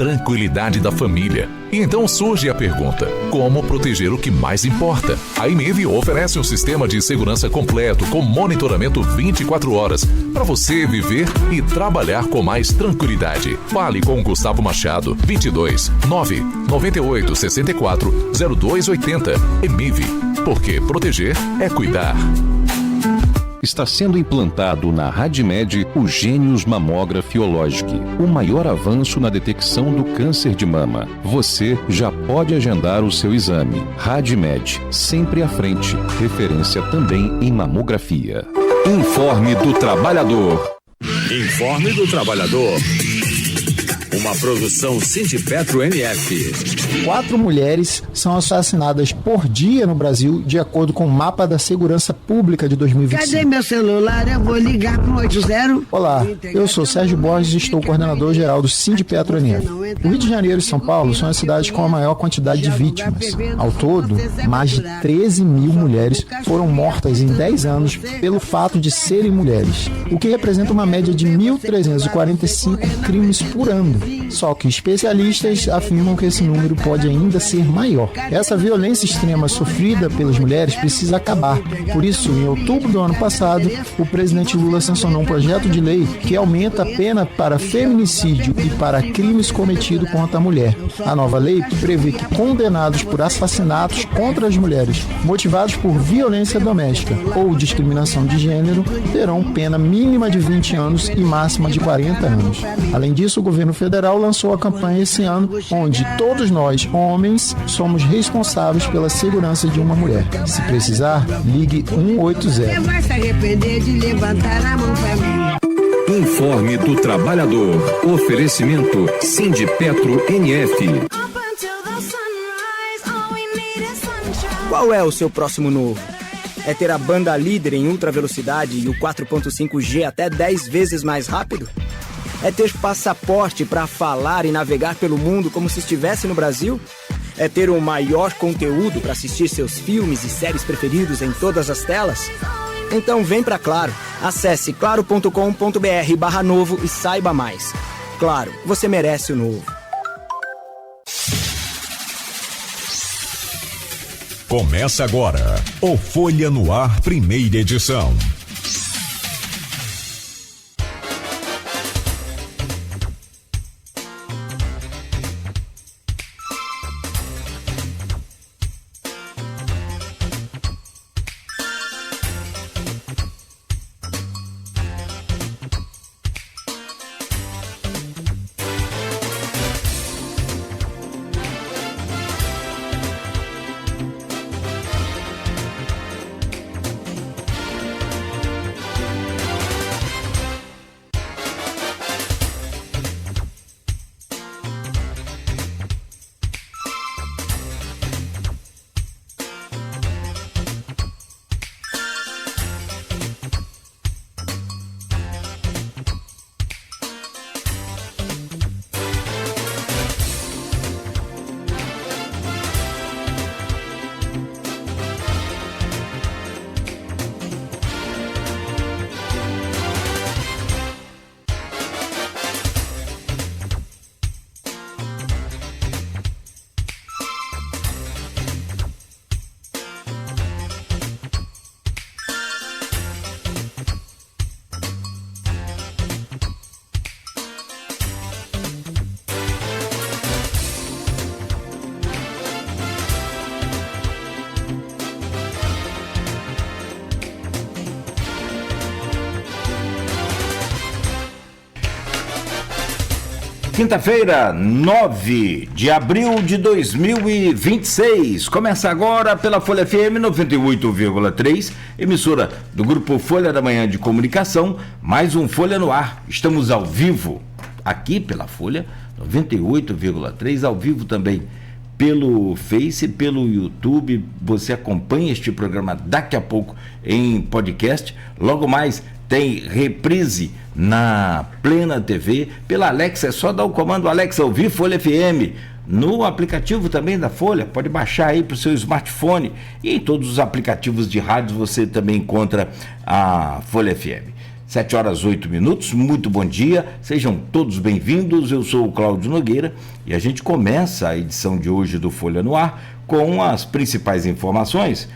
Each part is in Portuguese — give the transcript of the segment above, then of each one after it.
tranquilidade da família. E então surge a pergunta: como proteger o que mais importa? A Emiv oferece um sistema de segurança completo com monitoramento 24 horas para você viver e trabalhar com mais tranquilidade. Fale com Gustavo Machado, 22 9 98 64 0280. Emiv, porque proteger é cuidar. Está sendo implantado na Radmed o Gênios Mamography Ologic, o maior avanço na detecção do câncer de mama. Você já pode agendar o seu exame. Radmed, sempre à frente, referência também em mamografia. Informe do Trabalhador. Informe do Trabalhador. Uma produção Sindipetro MF. 4 mulheres são assassinadas por dia no Brasil, de acordo com o mapa da Segurança Pública de 2025. Cadê meu celular? Eu vou ligar pro 80. Olá, eu sou Sérgio Borges e estou coordenador-geral do Sindipetro MF. O Rio de Janeiro e São Paulo são as cidades com a maior quantidade de vítimas. Ao todo, mais de 13 mil mulheres foram mortas em 10 anos pelo fato de serem mulheres, o que representa uma média de 1.345 crimes por ano. Só que especialistas afirmam que esse número pode ainda ser maior. Essa violência extrema sofrida pelas mulheres precisa acabar. Por isso, em outubro do ano passado, o presidente Lula sancionou um projeto de lei que aumenta a pena para feminicídio e para crimes cometidos contra a mulher. A nova lei prevê que condenados por assassinatos contra as mulheres, motivados por violência doméstica ou discriminação de gênero, terão pena mínima de 20 anos e máxima de 40 anos. Além disso, o governo federal lançou a campanha esse ano, onde todos nós, homens, somos responsáveis pela segurança de uma mulher. Se precisar, ligue 180. Você vai se arrepender de levantar a mão pra mim. Informe do Trabalhador. Oferecimento Sindipetro NF. Qual é o seu próximo novo? É ter a banda líder em ultra velocidade e o 4.5G até 10 vezes mais rápido? É ter passaporte para falar e navegar pelo mundo como se estivesse no Brasil? É ter o maior conteúdo para assistir seus filmes e séries preferidos em todas as telas? Então vem pra Claro. Acesse claro.com.br/novo e saiba mais. Claro, você merece o novo. Começa agora o Folha no Ar, primeira edição. Quinta-feira, 9 de abril de 2026. Começa agora pela Folha FM 98,3, emissora do Grupo Folha da Manhã de Comunicação, mais um Folha no Ar. Estamos ao vivo aqui pela Folha 98,3, ao vivo também pelo Face, pelo YouTube. Você acompanha este programa daqui a pouco em podcast. Logo mais tem reprise na Plena TV, pela Alexa. É só dar o comando Alexa ouvir Folha FM. No aplicativo também da Folha, pode baixar aí para o seu smartphone. E em todos os aplicativos de rádio você também encontra a Folha FM. 7h08, muito bom dia, sejam todos bem-vindos, eu sou o Cláudio Nogueira e a gente começa a edição de hoje do Folha no Ar com as principais informações,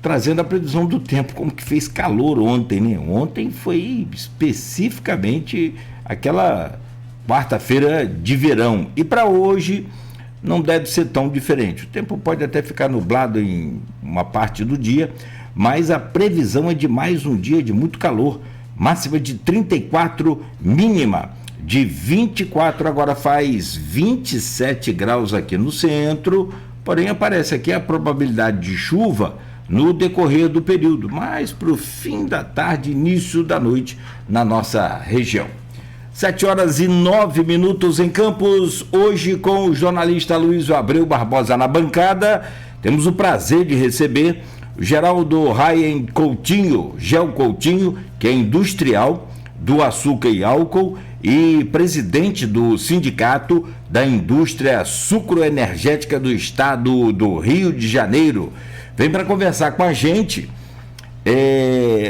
trazendo a previsão do tempo, como que fez calor ontem, né? Ontem foi especificamente aquela quarta-feira de verão e para hoje não deve ser tão diferente, o tempo pode até ficar nublado em uma parte do dia, mas a previsão é de mais um dia de muito calor, máxima de 34, mínima de 24, agora faz 27 graus aqui no centro, porém aparece aqui a probabilidade de chuva no decorrer do período, mais para o fim da tarde, início da noite na nossa região. 7h09 em Campos, hoje com o jornalista Luiz Abreu Barbosa na bancada, temos o prazer de receber Geraldo Raien Coutinho, Gel Coutinho, que é industrial do açúcar e álcool e presidente do Sindicato da Indústria Sucroenergética do Estado do Rio de Janeiro. Vem para conversar com a gente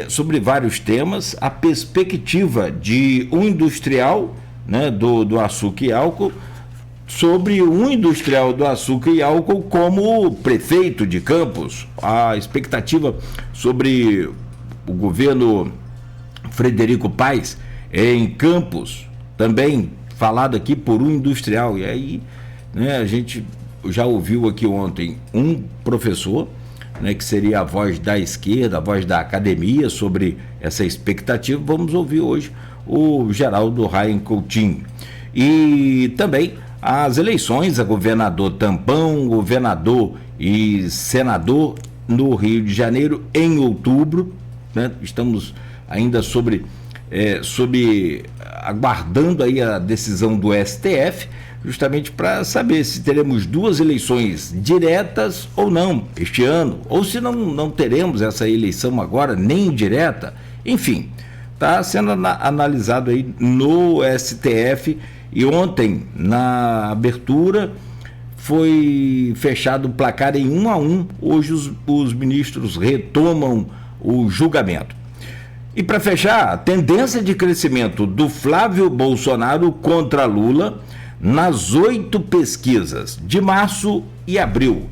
sobre vários temas, a perspectiva de um industrial, né, do açúcar e álcool, sobre um industrial do açúcar e álcool como prefeito de Campos, a expectativa sobre o governo Frederico Paes em Campos, também falado aqui por um industrial, e aí, né, a gente já ouviu aqui ontem um professor, né, que seria a voz da esquerda, a voz da academia sobre essa expectativa. Vamos ouvir hoje o Geraldo Raien Coutinho. E também as eleições a governador Tampão, governador e senador no Rio de Janeiro em outubro, né? Estamos ainda aguardando aí a decisão do STF, justamente para saber se teremos duas eleições diretas ou não este ano, ou se não teremos essa eleição agora, nem direta. Enfim, está sendo analisado aí no STF. E ontem, na abertura, foi fechado o placar em 1-1. Hoje os ministros retomam o julgamento. E para fechar, a tendência de crescimento do Flávio Bolsonaro contra Lula nas 8 pesquisas de março e abril.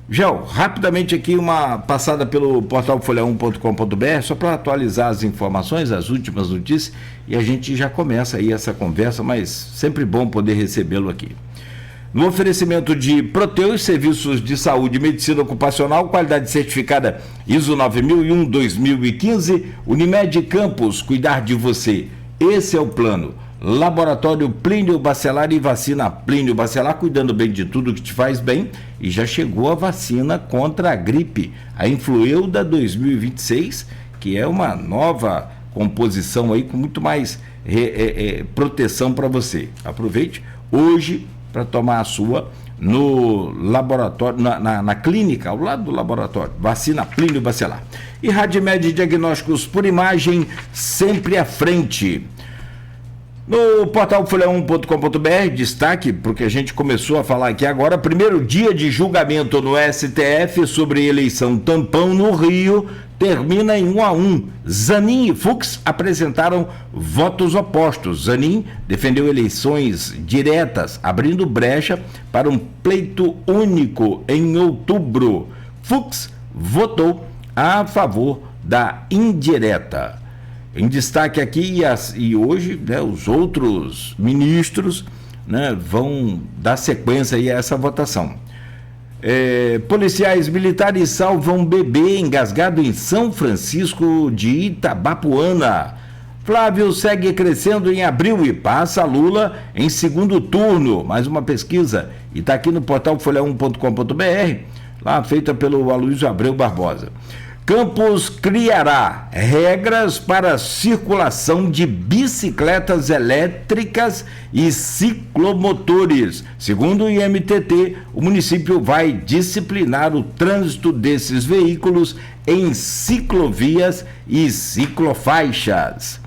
Gel, rapidamente aqui uma passada pelo portal folha1.com.br, só para atualizar as informações, as últimas notícias, e a gente já começa aí essa conversa, mas sempre bom poder recebê-lo aqui. No oferecimento de Proteus, serviços de saúde e medicina ocupacional, qualidade certificada ISO 9001-2015, Unimed Campos, cuidar de você, esse é o plano. Laboratório Plínio Bacelar e vacina Plínio Bacelar, cuidando bem de tudo que te faz bem, e já chegou a vacina contra a gripe, a Influelda 2026, que é uma nova composição aí com muito mais proteção para você. Aproveite hoje para tomar a sua no laboratório, na clínica, ao lado do laboratório, vacina Plínio Bacelar. E Radmed Diagnósticos por Imagem, sempre à frente. No portal folha1.com.br, destaque, porque a gente começou a falar aqui agora, primeiro dia de julgamento no STF sobre eleição tampão no Rio, termina em 1-1. Zanin e Fux apresentaram votos opostos. Zanin defendeu eleições diretas, abrindo brecha para um pleito único em outubro. Fux votou a favor da indireta. Em destaque aqui, e hoje, né, os outros ministros, né, vão dar sequência aí a essa votação. Policiais militares salvam bebê engasgado em São Francisco de Itabapuana. Flávio segue crescendo em abril e passa Lula em segundo turno. Mais uma pesquisa, e está aqui no portal folha1.com.br, lá feita pelo Aloysio Abreu Barbosa. Campos criará regras para circulação de bicicletas elétricas e ciclomotores. Segundo o IMTT, o município vai disciplinar o trânsito desses veículos em ciclovias e ciclofaixas.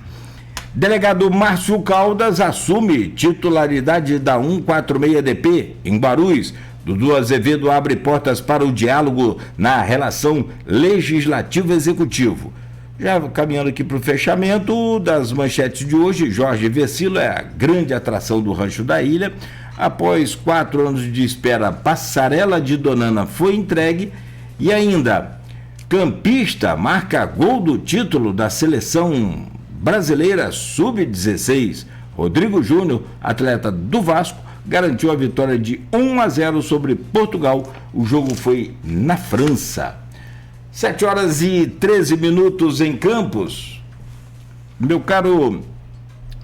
Delegado Márcio Caldas assume titularidade da 146DP em Guarulhos. Dudu Azevedo abre portas para o diálogo na relação legislativo-executivo. Já caminhando aqui para o fechamento das manchetes de hoje, Jorge Versilo é a grande atração do Rancho da Ilha. Após 4 anos de espera, Passarela de Donana foi entregue. E ainda, campista marca gol do título da seleção brasileira sub-16. Rodrigo Júnior, atleta do Vasco, garantiu a vitória de 1-0 sobre Portugal. O jogo foi na França. 7h13 em Campos. Meu caro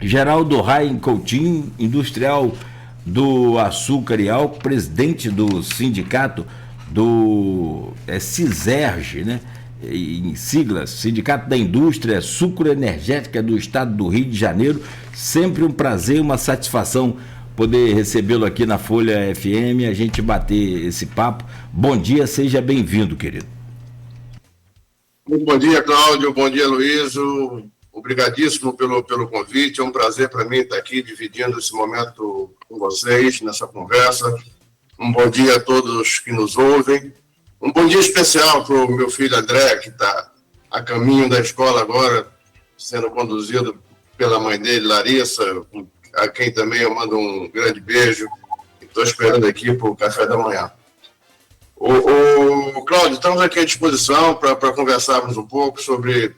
Geraldo Raim Coutinho, industrial do açúcar e álcool, presidente do sindicato do CISERG, né? Em siglas, Sindicato da Indústria Sucroenergética do Estado do Rio de Janeiro. Sempre um prazer, uma satisfação poder recebê-lo aqui na Folha FM, a gente bater esse papo. Bom dia, seja bem-vindo, querido. Muito bom dia, Cláudio. Bom dia, Luísio. Obrigadíssimo pelo convite. É um prazer para mim estar aqui dividindo esse momento com vocês, nessa conversa. Um bom dia a todos que nos ouvem. Um bom dia especial para o meu filho André, que está a caminho da escola agora, sendo conduzido pela mãe dele, Larissa, a quem também eu mando um grande beijo. Estou esperando aqui para o café da manhã. Cláudio, estamos aqui à disposição para conversarmos um pouco sobre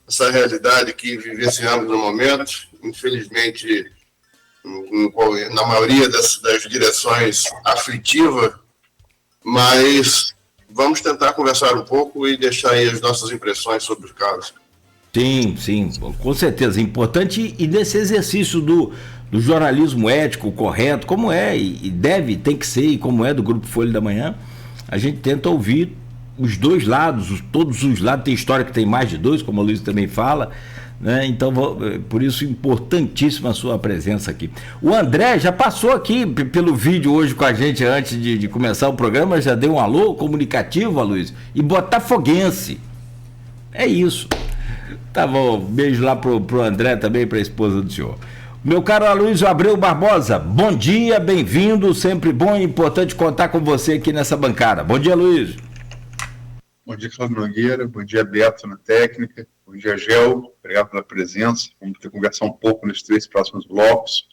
essa realidade que vivenciamos no momento. Infelizmente, na maioria das direções aflitiva, mas vamos tentar conversar um pouco e deixar aí as nossas impressões sobre o caso. Sim, com certeza. Importante e nesse exercício do jornalismo ético, correto, como é e tem que ser, e como é do Grupo Folha da Manhã, a gente tenta ouvir os dois lados, todos os lados. Tem história que tem mais de dois, como a Luiz também fala, né? Então, por isso, importantíssima a sua presença aqui. O André já passou aqui pelo vídeo hoje com a gente antes de começar o programa, já deu um alô comunicativo, Luiz, e botafoguense. É isso. Tá bom, beijo lá pro André também, pra esposa do senhor. Meu caro Aloysio Abreu Barbosa, bom dia, bem-vindo, sempre bom e importante contar com você aqui nessa bancada. Bom dia, Aloysio. Bom dia, Cláudio Nogueira, bom dia, Beto, na técnica, bom dia, Gel, obrigado pela presença, vamos ter que conversar um pouco nos 3 próximos blocos.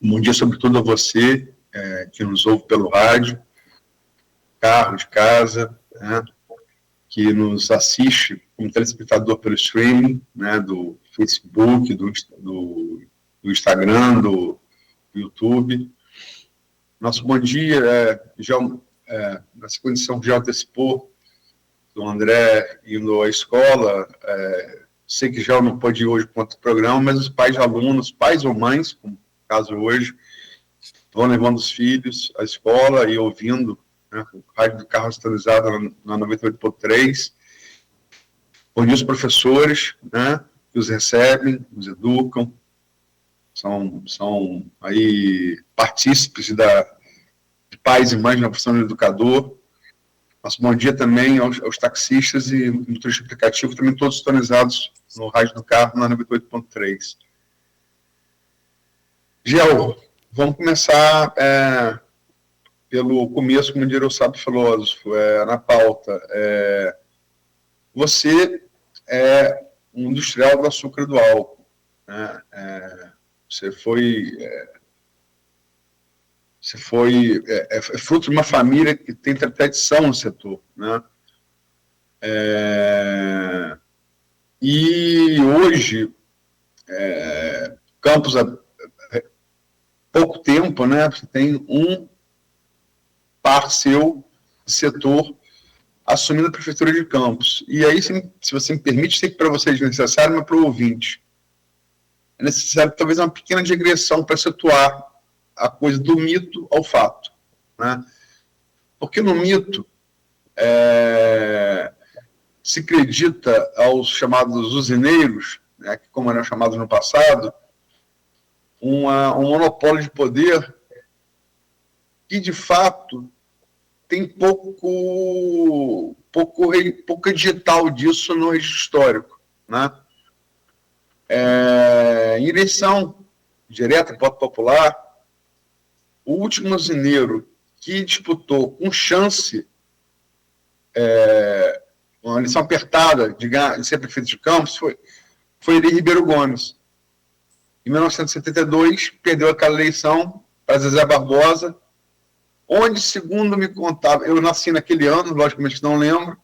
Bom dia, sobretudo, a você, que nos ouve pelo rádio, carro, de casa, né, que nos assiste como telespectador pelo streaming, né, do Facebook, do Instagram, do YouTube. Nosso bom dia, nessa condição que já antecipou, do André indo à escola, sei que já não pode ir hoje para outro programa, mas os pais de alunos, pais ou mães, como no caso hoje, vão levando os filhos à escola e ouvindo, né, o rádio do carro sintonizado na 98.3. Bom dia aos professores, né, que os recebem, os educam, são aí partícipes de pais e mães na profissão de educador. Nosso bom dia também aos taxistas e motoristas aplicativos, também todos sintonizados no rádio do carro na 98.3. Gel, vamos começar pelo começo, como diria o sábio filósofo, na pauta. Você é um industrial do açúcar e do álcool, né? Você foi fruto de uma família que tem tradição no setor, né? E hoje, Campos, há pouco tempo, né, você tem um par seu de setor assumindo a Prefeitura de Campos. E aí, se você me permite, sei que para você é necessário, mas para o ouvinte, é necessário talvez uma pequena digressão para situar a coisa do mito ao fato, né? Porque no mito se acredita aos chamados usineiros, né, que como eram chamados no passado, um monopólio de poder que, de fato, tem pouco digital disso no registro histórico, né? Em eleição direta, voto popular, o último usineiro que disputou com chance uma eleição apertada de ser prefeito de Campos, foi Eli Ribeiro Gomes. Em 1972, perdeu aquela eleição para Zezé Barbosa, onde, segundo me contava, eu nasci naquele ano, logicamente não lembro,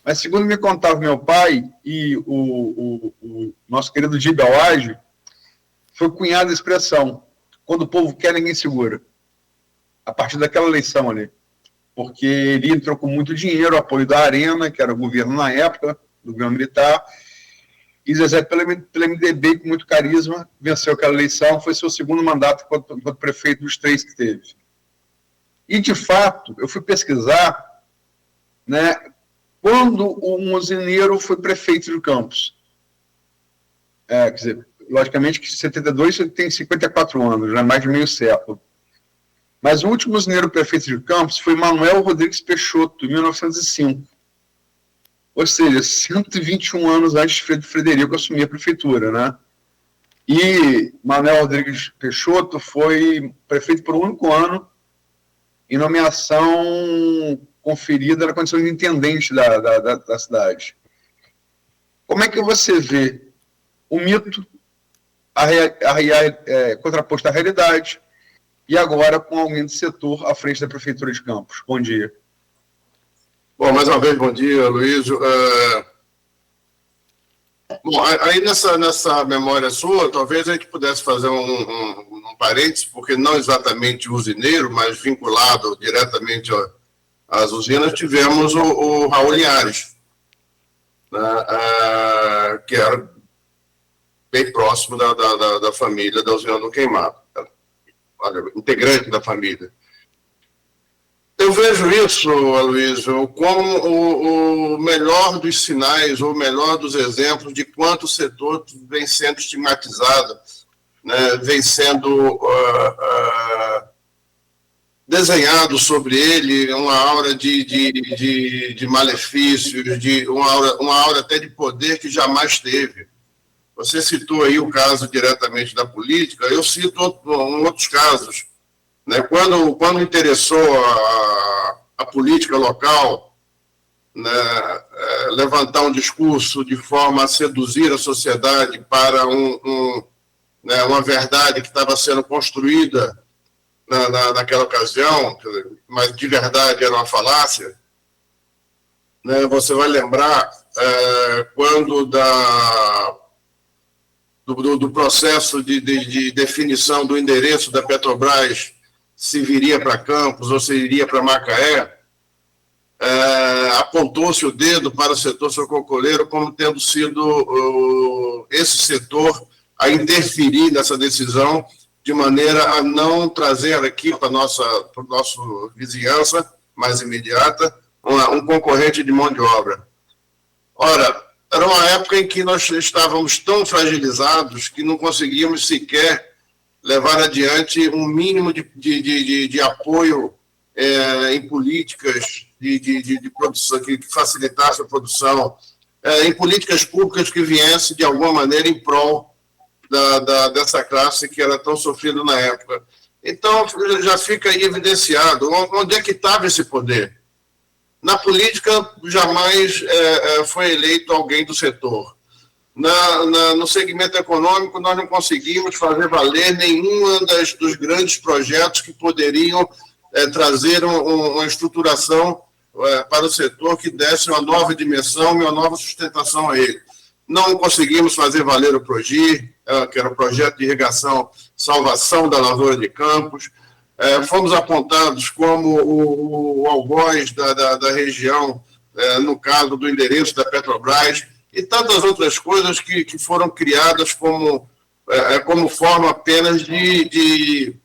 mas segundo me contava meu pai e o nosso querido Dibe Awage, foi cunhada a expressão, quando o povo quer, ninguém segura. A partir daquela eleição ali. Porque ele entrou com muito dinheiro, apoio da Arena, que era o governo na época, do governo militar, e Zezé, pelo MDB, com muito carisma, venceu aquela eleição, foi seu segundo mandato enquanto prefeito dos 3 que teve. E, de fato, eu fui pesquisar, né, quando o Mozineiro foi prefeito de Campos. Quer dizer, logicamente que em 72 ele tem 54 anos, já mais de meio século. Mas o último Mozineiro prefeito de Campos foi Manuel Rodrigues Peixoto, em 1905. Ou seja, 121 anos antes de Frederico assumir a prefeitura, né? E Manuel Rodrigues Peixoto foi prefeito por um único ano, em nomeação conferida na condição de intendente da cidade. Como é que você vê o mito contraposto à realidade e agora com alguém do setor à frente da Prefeitura de Campos? Bom dia. Bom, mais uma vez, bom dia, Luísio. Bom, aí nessa memória sua, talvez a gente pudesse fazer um parênteses, porque não exatamente usineiro, mas vinculado diretamente às usinas, tivemos o Raul Linhares, né, que era bem próximo da família da usina do Queimado, integrante da família. Eu vejo isso, Aloysio, como o melhor dos sinais, ou o melhor dos exemplos de quanto o setor vem sendo estigmatizado, né, vem sendo desenhado sobre ele uma aura de malefícios, uma aura até de poder que jamais teve. Você citou aí o caso diretamente da política, eu cito outros casos. Né, quando interessou a política local, né, levantar um discurso de forma a seduzir a sociedade para né, uma verdade que estava sendo construída naquela ocasião, mas de verdade era uma falácia, né, você vai lembrar quando do processo de definição do endereço da Petrobras, se viria para Campos ou se iria para Macaé, apontou-se o dedo para o setor socorroleiro como tendo sido esse setor a interferir nessa decisão de maneira a não trazer aqui para a nossa vizinhança mais imediata um concorrente de mão de obra. Ora, era uma época em que nós estávamos tão fragilizados que não conseguíamos sequer levar adiante um mínimo de apoio em políticas de produção, que facilitasse a produção, em políticas públicas que viessem, de alguma maneira, em prol dessa classe que era tão sofrida na época. Então, já fica aí evidenciado onde é que estava esse poder. Na política, jamais foi eleito alguém do setor. No segmento econômico, nós não conseguimos fazer valer nenhum dos grandes projetos que poderiam trazer uma estruturação para o setor que desse uma nova dimensão e uma nova sustentação a ele. Não conseguimos fazer valer o PROGIR, que era o projeto de irrigação Salvação da Lavoura de Campos. Fomos apontados como o algoz da região, no caso do endereço da Petrobras, e tantas outras coisas que foram criadas como forma apenas de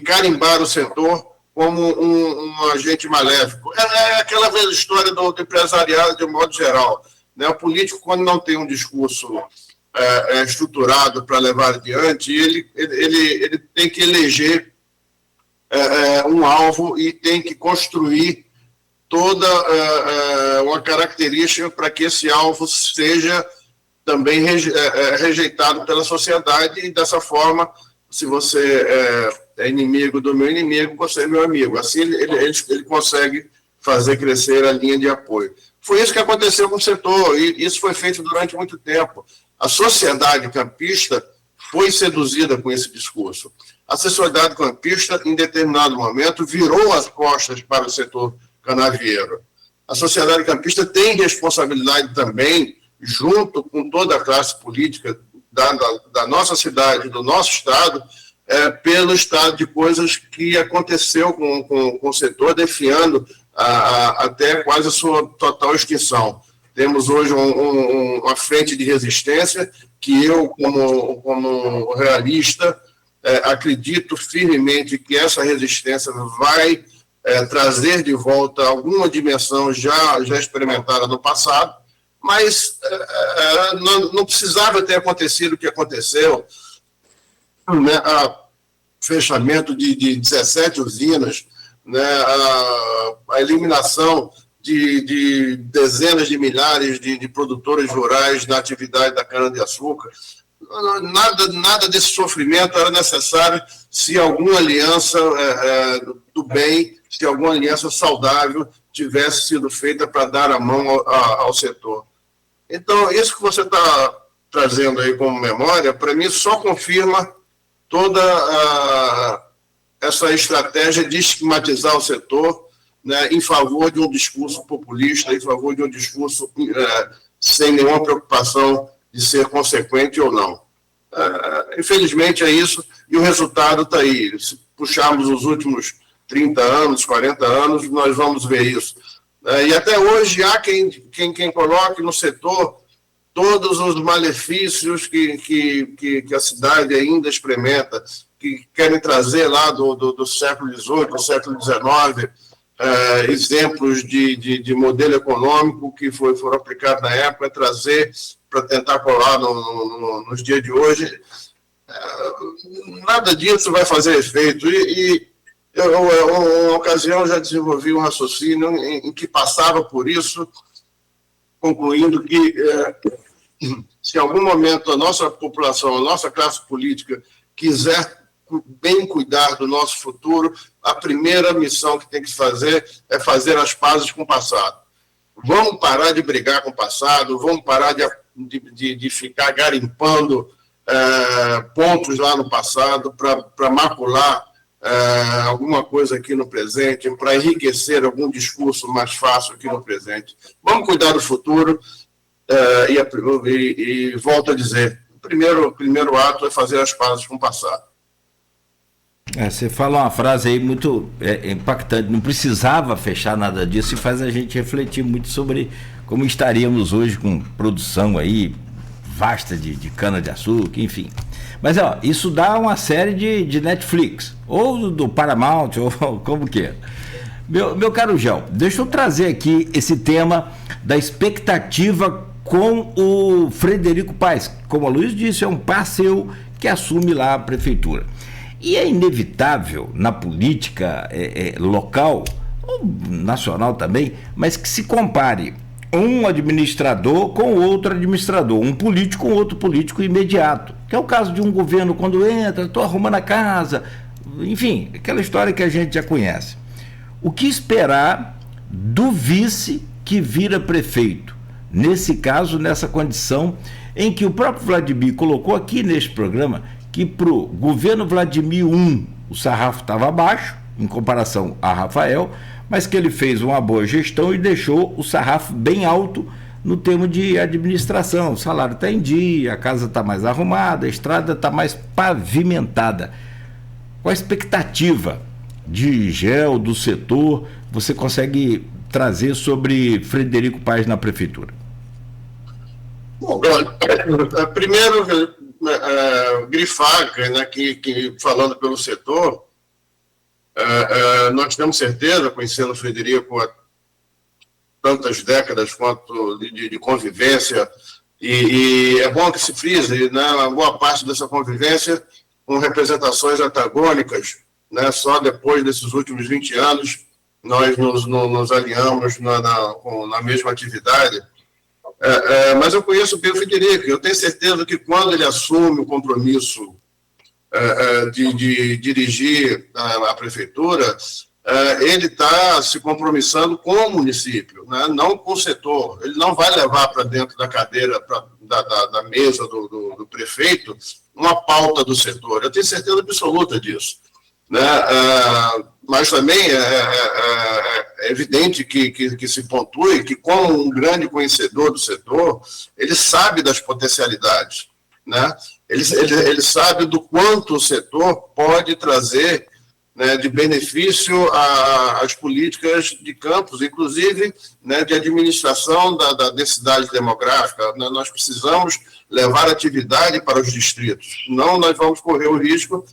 carimbar o setor como um agente maléfico. É aquela velha história do empresariado de um modo geral. Né? O político, quando não tem um discurso estruturado para levar adiante, ele tem que eleger um alvo e tem que construir toda uma característica para que esse alvo seja também rejeitado pela sociedade e, dessa forma, se você é inimigo do meu inimigo, você é meu amigo. Assim ele consegue fazer crescer a linha de apoio. Foi isso que aconteceu com o setor, e isso foi feito durante muito tempo. A sociedade campista foi seduzida com esse discurso. A sociedade campista, em determinado momento, virou as costas para o setor canavieiro. A sociedade campista tem responsabilidade também, junto com toda a classe política da nossa cidade, do nosso estado, pelo estado de coisas que aconteceu com o setor, defiando até quase a sua total extinção. Temos hoje uma frente de resistência que eu, como realista, acredito firmemente que essa resistência vai trazer de volta alguma dimensão já experimentada no passado, mas não precisava ter acontecido o que aconteceu, né? Fechamento de 17 usinas, né? A eliminação de dezenas de milhares de produtores rurais na atividade da cana-de-açúcar. Nada desse sofrimento era necessário se alguma aliança do bem, se alguma aliança saudável tivesse sido feita para dar a mão ao setor. Então, isso que você está trazendo aí como memória, para mim, só confirma toda essa estratégia de estigmatizar o setor, né, em favor de um discurso populista, em favor de um discurso sem nenhuma preocupação de ser consequente ou não. Infelizmente é isso, e o resultado está aí. Se puxarmos os últimos 30 anos, 40 anos, nós vamos ver isso. E até hoje há quem coloque no setor todos os malefícios que a cidade ainda experimenta, que querem trazer lá do século XVIII, do século XIX, exemplos de modelo econômico que foram aplicados na época, trazer para tentar colar nos dias de hoje. Nada disso vai fazer efeito. Uma ocasião, já desenvolvi um raciocínio em que passava por isso, concluindo que se em algum momento a nossa população, a nossa classe política quiser bem cuidar do nosso futuro, a primeira missão que tem que fazer é fazer as pazes com o passado. Vamos parar de brigar com o passado, vamos parar de ficar garimpando pontos lá no passado para macular alguma coisa aqui no presente, para enriquecer algum discurso mais fácil aqui no presente. Vamos cuidar do futuro e volto a dizer, o primeiro ato é fazer as pazes com o passado. Você fala uma frase aí muito impactante, não precisava fechar nada disso, e faz a gente refletir muito sobre como estaríamos hoje com produção aí vasta de cana-de-açúcar, enfim. Mas isso dá uma série de Netflix, ou do Paramount, ou como que é. Meu caro Gel, deixa eu trazer aqui esse tema da expectativa com o Frederico Paes. Como a Luiz disse, é um parceiro que assume lá a prefeitura. E é inevitável na política local, ou nacional também, mas que se compare um administrador com outro administrador, um político com outro político imediato, que é o caso de um governo quando entra, estou arrumando a casa, enfim, aquela história que a gente já conhece. O que esperar do vice que vira prefeito? Nesse caso, nessa condição em que o próprio Vladimir colocou aqui neste programa que para o governo Vladimir I o sarrafo estava baixo em comparação a Rafael, mas que ele fez uma boa gestão e deixou o sarrafo bem alto no termo de administração. O salário está em dia, a casa está mais arrumada, a estrada está mais pavimentada. Qual a expectativa de Gel, do setor, você consegue trazer sobre Frederico Paes na prefeitura? Bom, primeiro, grifar, né, que falando pelo setor, nós temos certeza, conhecendo o Frederico há tantas décadas quanto de convivência, e é bom que se frise, né, uma boa parte dessa convivência com representações antagônicas, né, só depois desses últimos 20 anos nós nos alinhamos na mesma atividade. Mas eu conheço bem o Frederico, eu tenho certeza que quando ele assume o compromisso de dirigir a prefeitura, ele está se compromissando com o município, né, não com o setor. Ele não vai levar para dentro da cadeira, da mesa do prefeito, uma pauta do setor. Eu tenho certeza absoluta disso. Né? Mas também é evidente que se pontue que, como um grande conhecedor do setor, ele sabe das potencialidades. Né? Ele sabe do quanto o setor pode trazer, né, de benefício às políticas de campos, inclusive, né, de administração da densidade demográfica. Nós precisamos levar atividade para os distritos, senão nós vamos correr o risco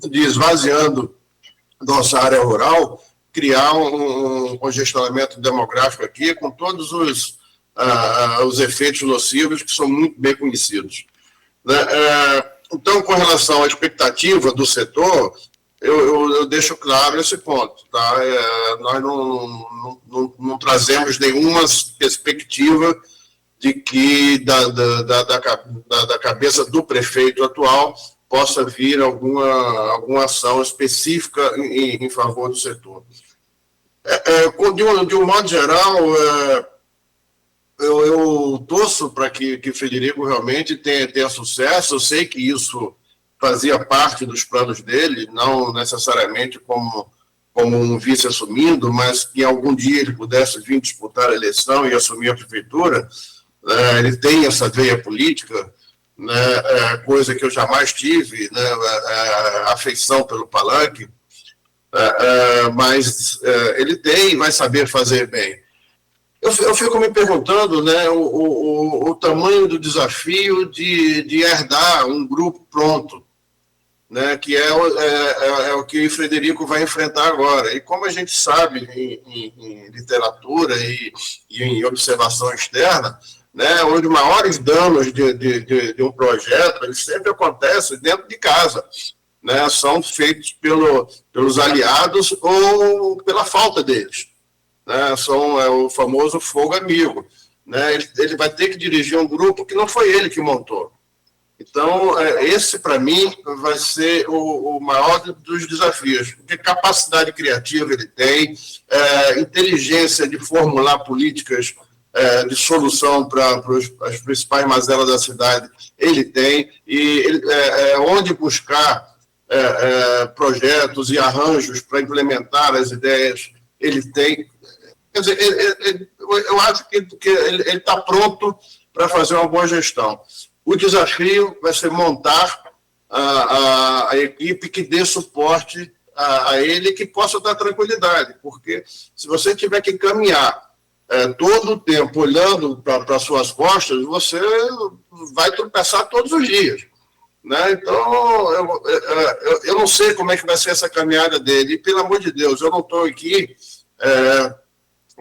de, esvaziando nossa área rural, criar um congestionamento demográfico aqui, com todos os efeitos nocivos que são muito bem conhecidos. Né? Então, com relação à expectativa do setor, eu deixo claro esse ponto. Tá? Nós não trazemos nenhuma perspectiva de que da cabeça do prefeito atual possa vir alguma ação específica em favor do setor. De um modo geral, eu torço para que Frederico realmente tenha sucesso. Eu sei que isso fazia parte dos planos dele, não necessariamente como um vice assumindo, mas que algum dia ele pudesse vir disputar a eleição e assumir a prefeitura. Ele tem essa veia política, né, coisa que eu jamais tive, né, afeição pelo palanque, mas ele tem e vai saber fazer bem. Eu fico me perguntando, né, o tamanho do desafio de herdar um grupo pronto, né, que é o que o Frederico vai enfrentar agora. E como a gente sabe em literatura e em observação externa, né, onde maiores danos de um projeto, eles sempre acontecem dentro de casa, né, são feitos pelos aliados ou pela falta deles. Né, são o famoso fogo amigo. Né, ele vai ter que dirigir um grupo que não foi ele que montou. Então, esse, para mim, vai ser o maior dos desafios, porque capacidade criativa ele tem, inteligência de formular políticas de solução para as principais mazelas da cidade, ele tem, e onde buscar projetos e arranjos para implementar as ideias, ele tem. Quer dizer, eu acho que ele está pronto para fazer uma boa gestão. O desafio vai ser montar a equipe que dê suporte a ele, que possa dar tranquilidade, porque se você tiver que caminhar todo o tempo olhando para suas costas, você vai tropeçar todos os dias. Né? Então, eu não sei como é que vai ser essa caminhada dele, e, pelo amor de Deus, eu não estou aqui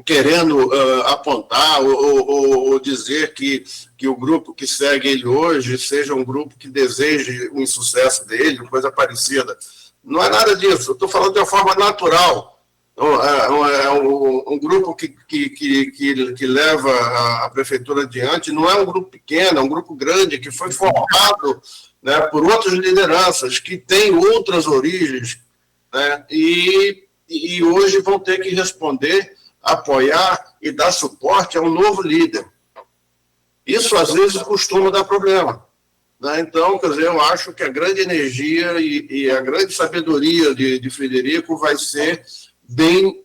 querendo apontar ou dizer que o grupo que segue ele hoje seja um grupo que deseje o insucesso dele, coisa parecida. Não é nada disso, eu estou falando de uma forma natural. Um grupo que leva a prefeitura adiante não é um grupo pequeno, é um grupo grande, que foi formado, né, por outras lideranças, que têm outras origens, né, e hoje vão ter que responder, apoiar e dar suporte a um novo líder. Isso, às vezes, costuma dar problema. Né? Então, quer dizer, eu acho que a grande energia e a grande sabedoria de Frederico vai ser bem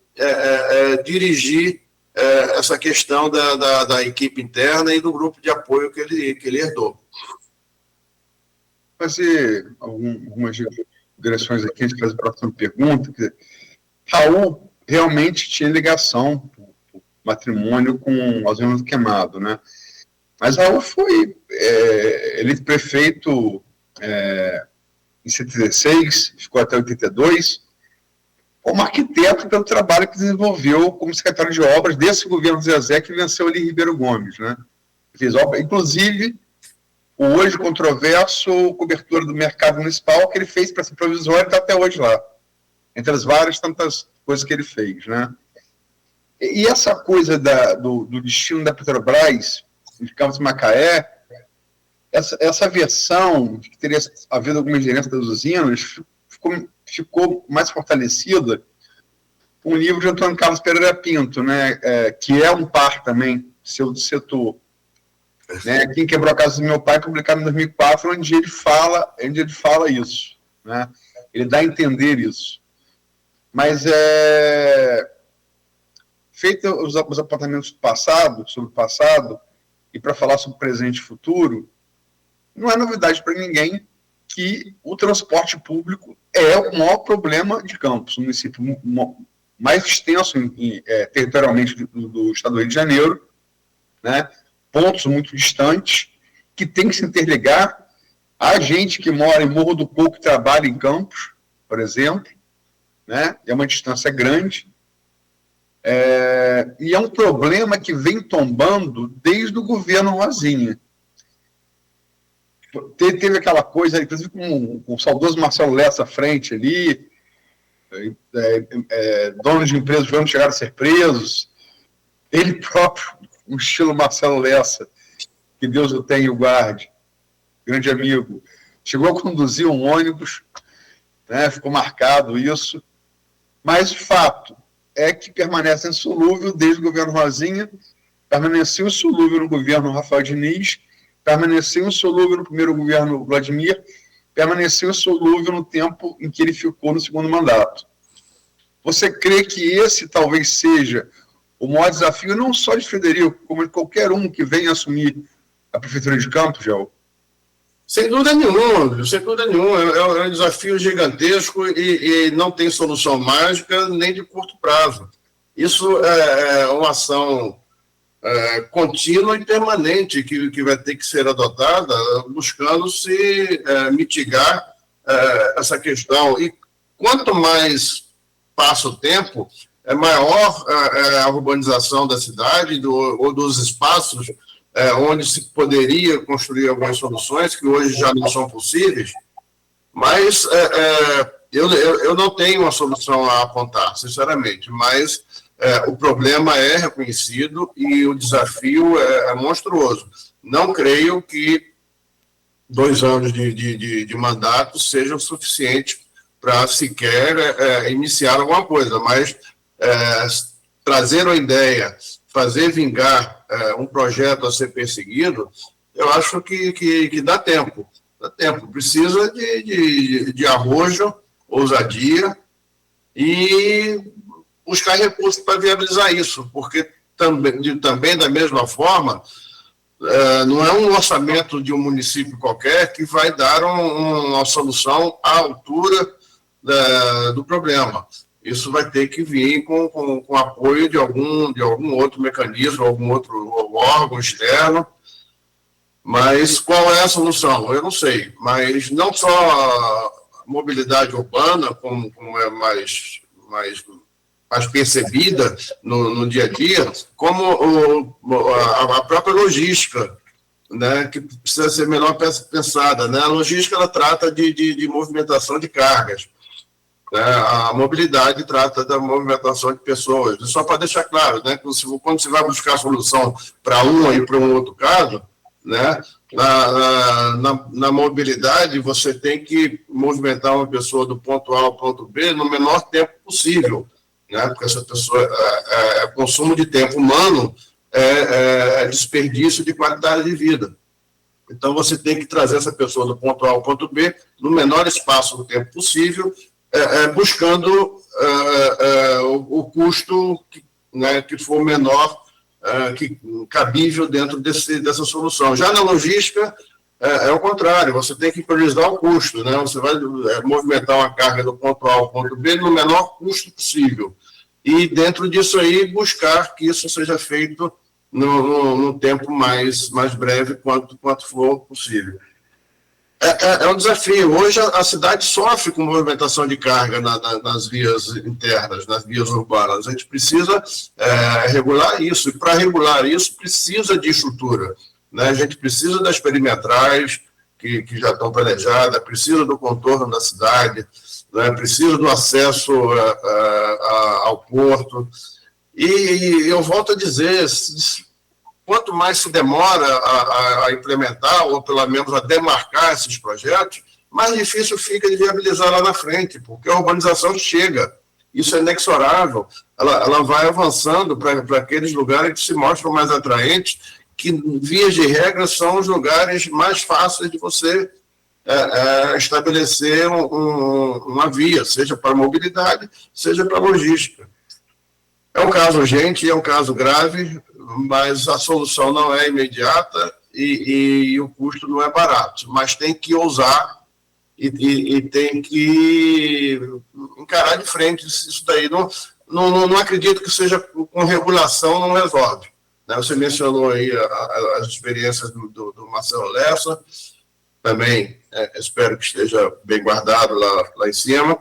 dirigir essa questão da equipe interna e do grupo de apoio que ele herdou. Vou fazer algumas direções aqui antes de fazer a próxima pergunta. Raul realmente tinha ligação por matrimônio com Alzheimer Queimado, né? Mas Raul foi prefeito em 76, ficou até 82, como arquiteto pelo trabalho que desenvolveu como secretário de obras desse governo Zezé, que venceu ali Ribeiro Gomes, né? Fez obra, inclusive o hoje controverso cobertura do mercado municipal que ele fez para ser provisório, está até hoje lá, entre as várias tantas coisas que ele fez, né? E essa coisa do destino da Petrobras de Campos Macaé, essa versão de que teria havido alguma ingerência das usinas, ficou mais fortalecida com o livro de Antônio Carlos Pereira Pinto, né, que é um par também seu do setor. Né, Quem Quebrou a Casa do Meu Pai, publicado em 2004, onde ele fala isso. Né, ele dá a entender isso. Mas, feito os apontamentos sobre o passado, e para falar sobre o presente e futuro, não é novidade para ninguém que o transporte público é o maior problema de Campos, o município mais extenso territorialmente do estado do Rio de Janeiro, né? Pontos muito distantes, que tem que se interligar. Há gente que mora em Morro do Coco e trabalha em Campos, por exemplo, né? É uma distância grande. E é um problema que vem tombando desde o governo Rosinha. Teve aquela coisa, inclusive com o saudoso Marcelo Lessa à frente ali, donos de empresas chegaram a ser presos, ele próprio, um estilo Marcelo Lessa, que Deus o tenha e o guarde, grande amigo, chegou a conduzir um ônibus, né, ficou marcado isso, mas o fato é que permanece insolúvel desde o governo Rosinha, permaneceu insolúvel no governo Rafael Diniz, permaneceu insolúvel no primeiro governo Vladimir, permaneceu insolúvel no tempo em que ele ficou no segundo mandato. Você crê que esse talvez seja o maior desafio, não só de Frederico, como de qualquer um que venha assumir a Prefeitura de Campos, João? Sem dúvida nenhuma, sem dúvida nenhuma. É um desafio gigantesco e não tem solução mágica nem de curto prazo. Isso é uma ação contínua e permanente que vai ter que ser adotada, buscando se mitigar essa questão. E quanto mais passa o tempo, maior a urbanização da cidade ou dos espaços onde se poderia construir algumas soluções que hoje já não são possíveis, mas eu não tenho uma solução a apontar, sinceramente, mas o problema é reconhecido e o desafio é monstruoso. Não creio que 2 anos de mandato seja o suficiente para sequer iniciar alguma coisa, mas trazer uma ideia, fazer vingar um projeto a ser perseguido, eu acho que dá tempo. Dá tempo. Precisa de arrojo, ousadia e buscar recursos para viabilizar isso, porque também da mesma forma, não é um orçamento de um município qualquer que vai dar uma solução à altura do problema. Isso vai ter que vir com apoio de algum outro mecanismo, algum outro órgão externo. Mas qual é a solução? Eu não sei. Mas não só a mobilidade urbana, como é mais percebida no dia a dia, como a própria logística, né, que precisa ser melhor pensada. Né? A logística ela trata de movimentação de cargas. A mobilidade trata da movimentação de pessoas. Só para deixar claro, né, quando você vai buscar a solução para um e para um outro caso, né, na mobilidade você tem que movimentar uma pessoa do ponto A ao ponto B no menor tempo possível, né, porque essa pessoa consumo de tempo humano é desperdício de qualidade de vida. Então você tem que trazer essa pessoa do ponto A ao ponto B no menor espaço do tempo possível, buscando o custo que for menor, cabível dentro dessa solução. Já na logística, é o contrário, você tem que priorizar o custo, né? Você vai movimentar uma carga do ponto A ao ponto B no menor custo possível. E dentro disso aí, buscar que isso seja feito no tempo mais breve quanto for possível. É um desafio. Hoje a cidade sofre com movimentação de carga nas vias internas, nas vias urbanas. A gente precisa regular isso. E para regular isso, precisa de estrutura. Né? A gente precisa das perimetrais que já estão planejadas, precisa do contorno da cidade, né? Precisa do acesso ao porto. E eu volto a dizer, quanto mais se demora a implementar, ou pelo menos a demarcar esses projetos, mais difícil fica de viabilizar lá na frente, porque a urbanização chega, isso é inexorável, ela vai avançando para aqueles lugares que se mostram mais atraentes, que, via de regra, são os lugares mais fáceis de você estabelecer uma via, seja para mobilidade, seja para logística. É um caso urgente, é um caso grave, mas a solução não é imediata e o custo não é barato, mas tem que ousar e tem que encarar de frente isso daí. Não acredito que seja com regulação, não resolve. Né? Você mencionou aí as experiências do Marcelo Lessa, também espero que esteja bem guardado lá em cima,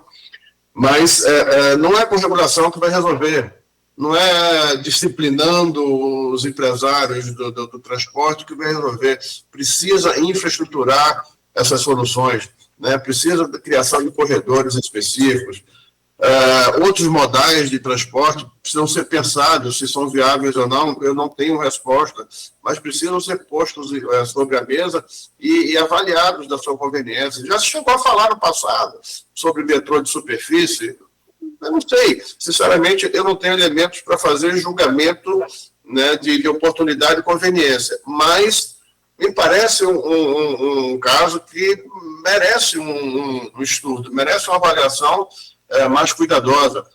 mas não é com regulação que vai resolver. Não é disciplinando os empresários do transporte que vai resolver. Precisa infraestruturar essas soluções, né? Precisa da criação de corredores específicos. Outros modais de transporte precisam ser pensados, se são viáveis ou não, eu não tenho resposta, mas precisam ser postos sobre a mesa e avaliados da sua conveniência. Já se chegou a falar no passado sobre metrô de superfície. Eu não sei, sinceramente, eu não tenho elementos para fazer julgamento, né, de oportunidade e conveniência, mas me parece um caso que merece um estudo, merece uma avaliação mais cuidadosa.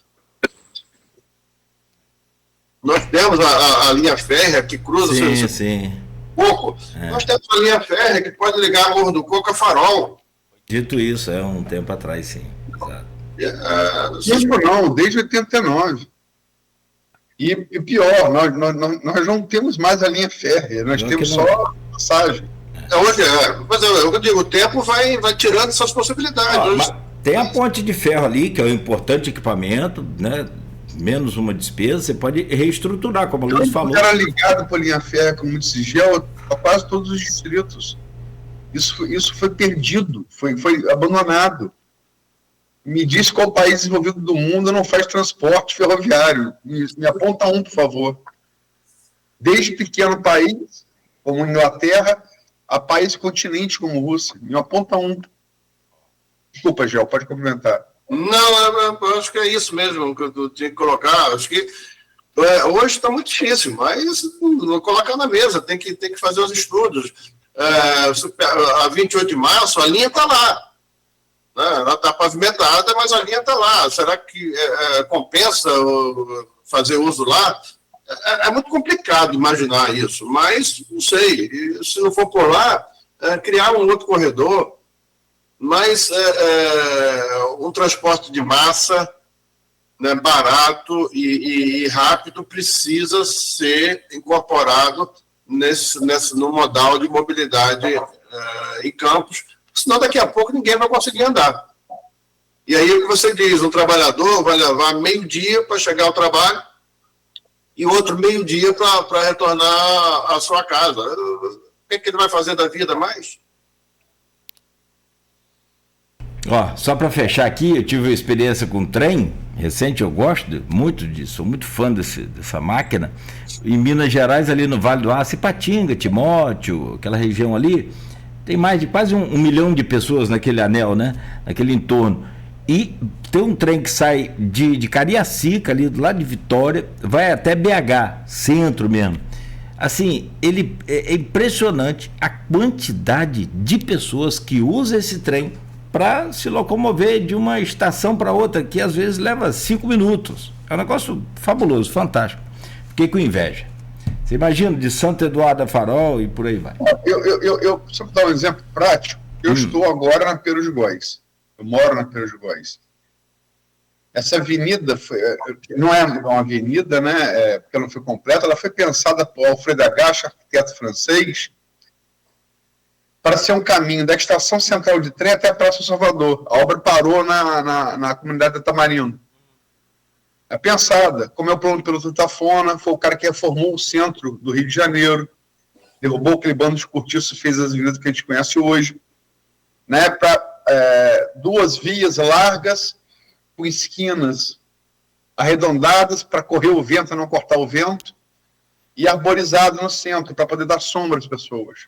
Nós temos a linha férrea que cruza Coco. Nós temos a linha férrea que pode ligar a Morro do Coco a Farol. Dito isso, um tempo atrás, sim. Exato. Não, desde 89. E pior, nós não temos mais a linha férrea, nós temos só a passagem. Mas eu digo, o tempo vai tirando essas possibilidades. Tem a ponte de ferro ali, que é um importante equipamento, né? Menos uma despesa, você pode reestruturar, como o Luiz falou. Era ligado para a linha férrea com muito sigilo a quase todos os distritos. Isso foi perdido, foi abandonado. Me diz qual país desenvolvido do mundo não faz transporte ferroviário. Me aponta um, por favor. Desde pequeno país, como Inglaterra, a país continente como Rússia. Me aponta um. Desculpa, Gel, pode complementar. Não, eu acho que é isso mesmo que eu tinha que colocar. Acho que hoje está muito difícil, mas vou colocar na mesa, tem que fazer os estudos. A 28 de março, a linha está lá. Ela está pavimentada, mas a linha está lá. Será que compensa fazer uso lá? É muito complicado imaginar isso, mas não sei. E, se não for por lá, criar um outro corredor, mas um transporte de massa, né, barato e rápido precisa ser incorporado no modal de mobilidade em campos, senão daqui a pouco ninguém vai conseguir andar. E aí o que você diz, um trabalhador vai levar meio-dia para chegar ao trabalho e outro meio-dia para retornar à sua casa. O que ele vai fazer da vida mais? Só para fechar aqui, eu tive uma experiência com trem recente, eu gosto muito disso, sou muito fã dessa máquina. Em Minas Gerais, ali no Vale do Aço, Ipatinga, Timóteo, aquela região ali, tem mais de quase 1 milhão de pessoas naquele anel, né? Naquele entorno. E tem um trem que sai de Cariacica, ali do lado de Vitória, vai até BH, centro mesmo. Assim, ele é impressionante a quantidade de pessoas que usam esse trem para se locomover de uma estação para outra, que às vezes leva 5 minutos. É um negócio fabuloso, fantástico. Fiquei com inveja. Você imagina, de Santo Eduardo a Farol e por aí vai. Eu só para dar um exemplo prático, eu estou agora na Peru de Góis. Eu moro na Peru de Góis. Essa avenida não é uma avenida, né? Porque ela não foi completa, ela foi pensada por Alfredo Agache, arquiteto francês, para ser um caminho da estação central de trem até a Praça Salvador. A obra parou na comunidade da Tamarindo. É pensada, como é o plano pelo Tafona, foi o cara que reformou o centro do Rio de Janeiro, derrubou aquele bando de cortiço e fez as avenidas que a gente conhece hoje, né, para 2 vias largas, com esquinas arredondadas para correr o vento e não cortar o vento, e arborizado no centro, para poder dar sombra às pessoas.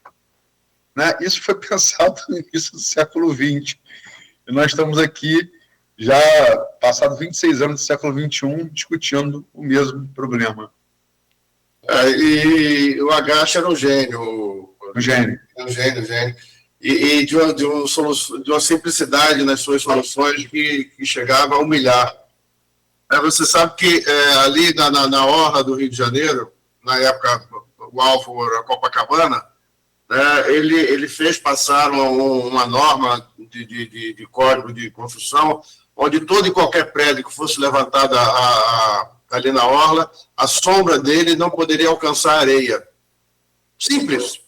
né? Isso foi pensado no início do século XX. E nós estamos aqui, já passados 26 anos do século XXI, discutindo o mesmo problema. E o Agache era um gênio. Um gênio. Um gênio. E de uma simplicidade nas suas soluções que chegava a humilhar. Você sabe que ali na orla do Rio de Janeiro, na época o alvo era Copacabana, né, ele fez passar uma norma de código de construção, onde todo e qualquer prédio que fosse levantado ali na orla, a sombra dele não poderia alcançar a areia. Simples.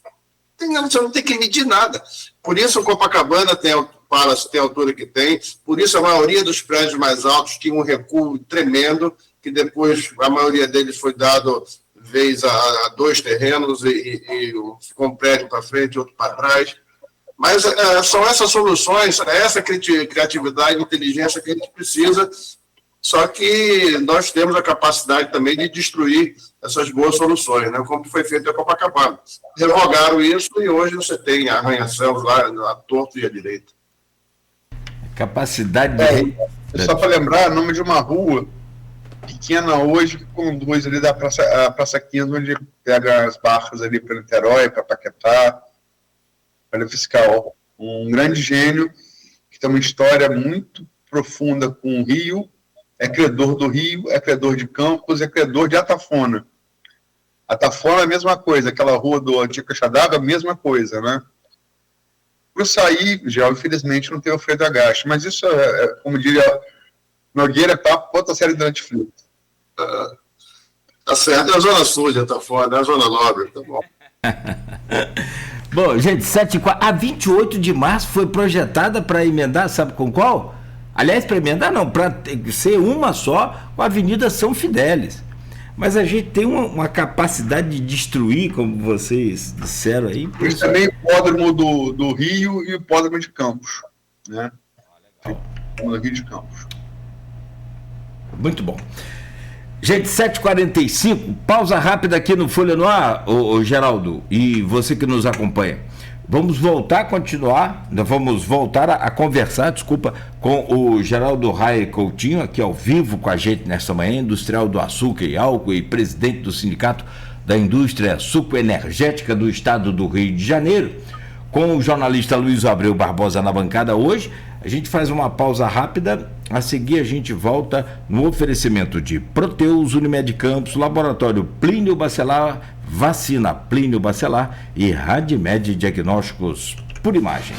Você não tem que medir nada. Por isso o Copacabana tem a altura que tem, por isso a maioria dos prédios mais altos tinha um recuo tremendo, que depois a maioria deles foi dado vez a 2 terrenos e ficou um prédio para frente e outro para trás. Mas são essas soluções, essa criatividade e inteligência que a gente precisa, só que nós temos a capacidade também de destruir essas boas soluções, né? Como foi feito em Copacabana. Revogaram isso e hoje você tem arranha-céus lá à torta e à direita. Capacidade de... Só para lembrar, nome de uma rua pequena hoje que conduz ali da Praça 15, onde pega as barcas ali para Niterói, para Paquetá, para Fiscal. Um grande gênio que tem uma história muito profunda com o Rio, é credor do Rio, é credor de Campos, é credor de Atafona. Atafona é a mesma coisa, aquela rua do Antigo Caixa d'Água, a mesma coisa, né? Para sair, já infelizmente não tem o Freio do Agache, mas isso como diria Nogueira, tá outra série da Netflix. Tá certo, é a Zona Sul de Atafona, é a Zona Nobre, tá bom. Bom, gente, 7h04, a 28 de março foi projetada para emendar, sabe com qual? Aliás, para emendar não, para ser uma só com a Avenida São Fidélis. Mas a gente tem uma capacidade de destruir, como vocês disseram aí. Isso também o hipódromo do Rio e o hipódromo de Campos, né? O Rio de Campos. Muito bom. Gente, 7h45, pausa rápida aqui no Folha no Ar, ô Geraldo, e você que nos acompanha. Vamos voltar a continuar, vamos voltar a conversar, com o Geraldo Raia Coutinho, aqui ao vivo com a gente nesta manhã, industrial do açúcar e álcool e presidente do Sindicato da Indústria Sucroenergética do Estado do Rio de Janeiro, com o jornalista Luiz Abreu Barbosa na bancada hoje. A gente faz uma pausa rápida, a seguir a gente volta no oferecimento de Proteus, Unimed Campos, Laboratório Plínio Bacelar, Vacina Plínio Bacelar e Radimed Diagnósticos por Imagem.